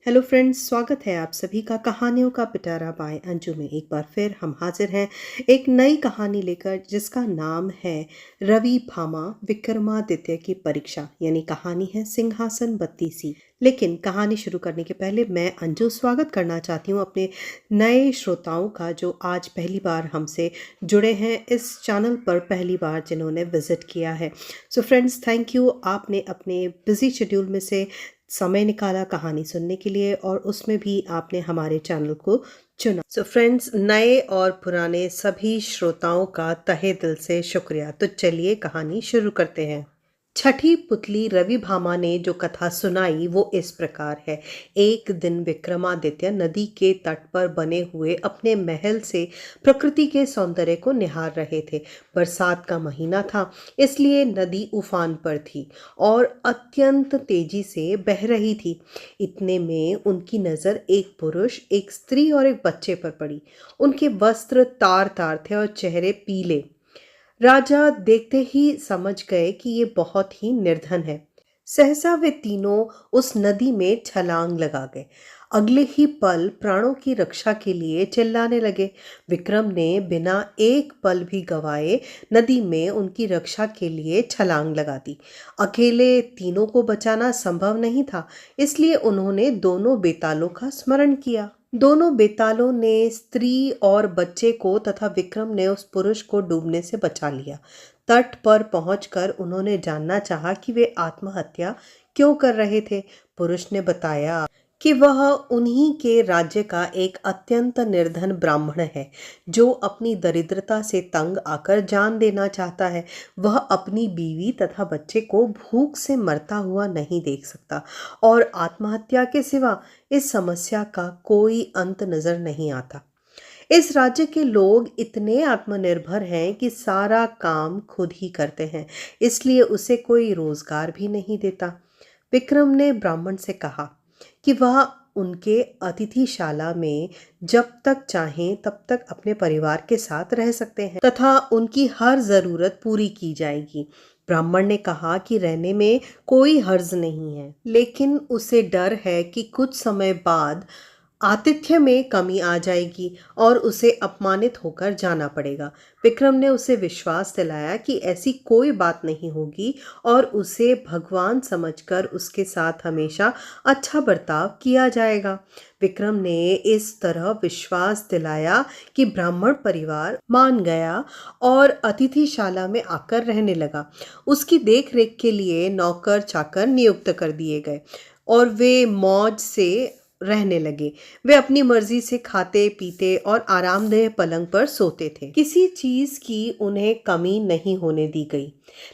Hello friends, स्वागत है आप सभी का कहानियों का पिटारा बाय अंजू में। एक बार फिर हम हाजिर हैं एक नई कहानी लेकर जिसका नाम है रवि भामा विक्रमादित्य की परीक्षा। यानी कहानी है सिंहासन बत्तीसी। लेकिन कहानी शुरू करने के पहले मैं अंजू स्वागत करना चाहती हूँ अपने नए श्रोताओं का जो आज पहली बार हमसे जुड़े हैं इस चैनल पर, पहली बार जिन्होंने विजिट किया है। सो फ्रेंड्स, थैंक यू, आपने अपने बिजी शेड्यूल में से समय निकाला कहानी सुनने के लिए और उसमें भी आपने हमारे चैनल को चुना। सो फ्रेंड्स, नए और पुराने सभी श्रोताओं का तहे दिल से शुक्रिया। तो चलिए कहानी शुरू करते हैं। छठी पुतली रवि भामा ने जो कथा सुनाई वो इस प्रकार है। एक दिन विक्रमादित्य नदी के तट पर बने हुए अपने महल से प्रकृति के सौंदर्य को निहार रहे थे। बरसात का महीना था, इसलिए नदी उफान पर थी और अत्यंत तेजी से बह रही थी। इतने में उनकी नज़र एक पुरुष, एक स्त्री और एक बच्चे पर पड़ी। उनके वस्त्र तार तार थे और चेहरे पीले। राजा देखते ही समझ गए कि ये बहुत ही निर्धन है। सहसा वे तीनों उस नदी में छलांग लगा गए। अगले ही पल प्राणों की रक्षा के लिए चिल्लाने लगे। विक्रम ने बिना एक पल भी गवाए नदी में उनकी रक्षा के लिए छलांग लगा दी। अकेले तीनों को बचाना संभव नहीं था, इसलिए उन्होंने दोनों बेतालों का स्मरण किया। दोनों बेतालों ने स्त्री और बच्चे को तथा विक्रम ने उस पुरुष को डूबने से बचा लिया। तट पर पहुंचकर उन्होंने जानना चाहा कि वे आत्महत्या क्यों कर रहे थे। पुरुष ने बताया कि वह उन्हीं के राज्य का एक अत्यंत निर्धन ब्राह्मण है जो अपनी दरिद्रता से तंग आकर जान देना चाहता है। वह अपनी बीवी तथा बच्चे को भूख से मरता हुआ नहीं देख सकता और आत्महत्या के सिवा इस समस्या का कोई अंत नजर नहीं आता। इस राज्य के लोग इतने आत्मनिर्भर हैं कि सारा काम खुद ही करते हैं, इसलिए उसे कोई रोजगार भी नहीं देता। विक्रम ने ब्राह्मण से कहा कि वह उनके अतिथिशाला में जब तक चाहें तब तक अपने परिवार के साथ रह सकते हैं तथा उनकी हर जरूरत पूरी की जाएगी। ब्राह्मण ने कहा कि रहने में कोई हर्ज नहीं है, लेकिन उसे डर है कि कुछ समय बाद आतिथ्य में कमी आ जाएगी और उसे अपमानित होकर जाना पड़ेगा। विक्रम ने उसे विश्वास दिलाया कि ऐसी कोई बात नहीं होगी और उसे भगवान समझकर उसके साथ हमेशा अच्छा बर्ताव किया जाएगा। विक्रम ने इस तरह विश्वास दिलाया कि ब्राह्मण परिवार मान गया और अतिथिशाला में आकर रहने लगा। उसकी देखरेख के लिए नौकर चाकर नियुक्त कर दिए गए और वे मौज से रहने लगे। वे अपनी मर्जी से खाते पीते और आरामदेह पलंग पर सोते थे। किसी चीज की उन्हें कमी नहीं होने दी गई,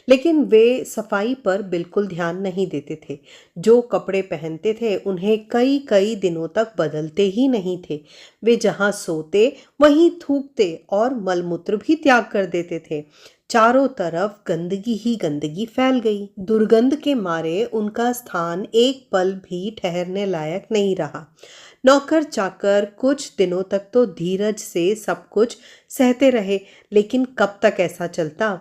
लेकिन वे सफाई पर बिल्कुल ध्यान नहीं देते थे। जो कपड़े पहनते थे उन्हें कई कई दिनों तक बदलते ही नहीं थे। वे जहां सोते वहीं थूकते और मलमूत्र भी त्याग कर देते थे। चारों तरफ गंदगी ही गंदगी फैल गई। दुर्गंध के मारे उनका स्थान एक पल भी ठहरने लायक नहीं रहा। नौकर चाकर कुछ दिनों तक तो धीरज से सब कुछ सहते रहे, लेकिन कब तक ऐसा चलता।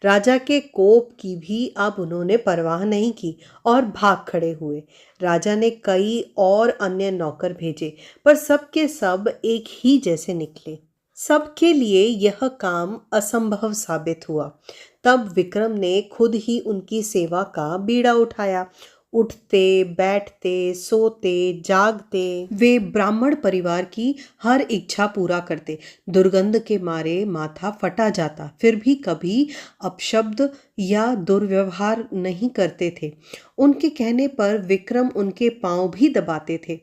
राजा के कोप की भी अब उन्होंने परवाह नहीं की और भाग खड़े हुए। राजा ने कई और अन्य नौकर भेजे, पर सब के सब एक ही जैसे निकले। सबके लिए यह काम असंभव साबित हुआ। तब विक्रम ने खुद ही उनकी सेवा का बीड़ा उठाया। उठते बैठते सोते जागते वे ब्राह्मण परिवार की हर इच्छा पूरा करते। दुर्गंध के मारे माथा फटा जाता, फिर भी कभी अपशब्द या दुर्व्यवहार नहीं करते थे। उनके कहने पर विक्रम उनके पांव भी दबाते थे।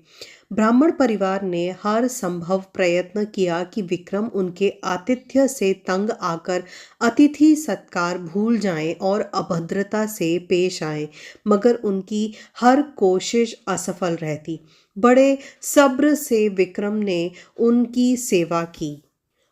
ब्राह्मण परिवार ने हर संभव प्रयत्न किया कि विक्रम उनके आतिथ्य से तंग आकर अतिथि सत्कार भूल जाएं और अभद्रता से पेश आएं, मगर उनकी हर कोशिश असफल रहती। बड़े सब्र से विक्रम ने उनकी सेवा की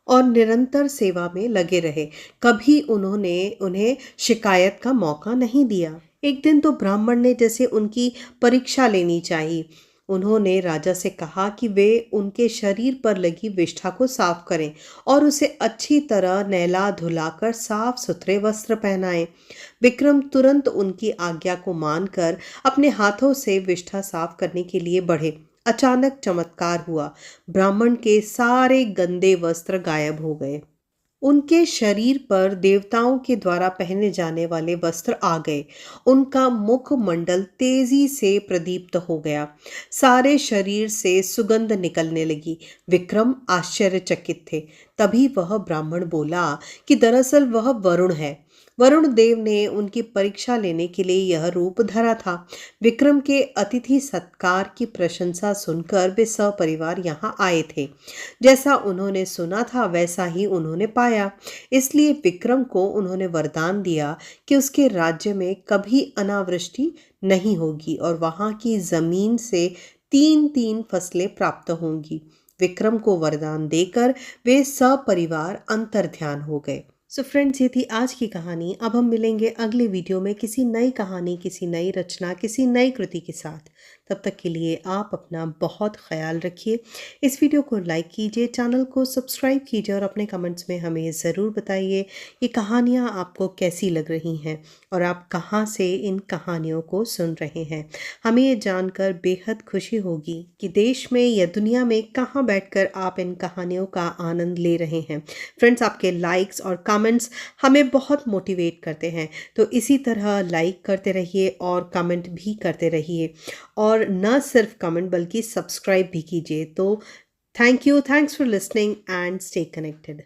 और निरंतर सेवा में लगे रहे। कभी उन्होंने उन्हें शिकायत का मौका नहीं दिया। एक दिन तो ब्राह्मण ने जैसे उनकी परीक्षा लेनी चाहिए। उन्होंने राजा से कहा कि वे उनके शरीर पर लगी विष्ठा को साफ करें और उसे अच्छी तरह नहला धुलाकर साफ सुथरे वस्त्र पहनाएं। विक्रम तुरंत उनकी आज्ञा को मानकर अपने हाथों से विष्ठा साफ करने के लिए बढ़े अचानक चमत्कार हुआ। ब्राह्मण के सारे गंदे वस्त्र गायब हो गए। उनके शरीर पर देवताओं के द्वारा पहने जाने वाले वस्त्र आ गए। उनका मुखमंडल तेजी से प्रदीप्त हो गया। सारे शरीर से सुगंध निकलने लगी। विक्रम आश्चर्यचकित थे। तभी वह ब्राह्मण बोला कि दरअसल वह वरुण है। वरुण देव ने उनकी परीक्षा लेने के लिए यह रूप धरा था। विक्रम के अतिथि सत्कार की प्रशंसा सुनकर वे सपरिवार यहाँ आए थे। जैसा उन्होंने सुना था वैसा ही उन्होंने पाया। इसलिए विक्रम को उन्होंने वरदान दिया कि उसके राज्य में कभी अनावृष्टि नहीं होगी और वहां की जमीन से तीन तीन फसलें प्राप्त होंगी। विक्रम को वरदान देकर वे सपरिवार अंतर्ध्यान हो गए। सो फ्रेंड्स, ये थी आज की कहानी। अब हम मिलेंगे अगले वीडियो में किसी नई कहानी, किसी नई रचना, किसी नई कृति के साथ। तब तक के लिए आप अपना बहुत ख्याल रखिए। इस वीडियो को लाइक कीजिए, चैनल को सब्सक्राइब कीजिए और अपने कमेंट्स में हमें ज़रूर बताइए ये कहानियाँ आपको कैसी लग रही हैं और आप कहाँ से इन कहानियों को सुन रहे हैं। हमें ये जानकर बेहद खुशी होगी कि देश में या दुनिया में कहाँ बैठकर आप इन कहानियों का आनंद ले रहे हैं। फ्रेंड्स, आपके लाइक्स और कमेंट्स हमें बहुत मोटिवेट करते हैं, तो इसी तरह लाइक करते रहिए और कमेंट भी करते रहिए और न सिर्फ कमेंट बल्कि सब्सक्राइब भी कीजिए। तो thank you, thanks for listening and stay connected.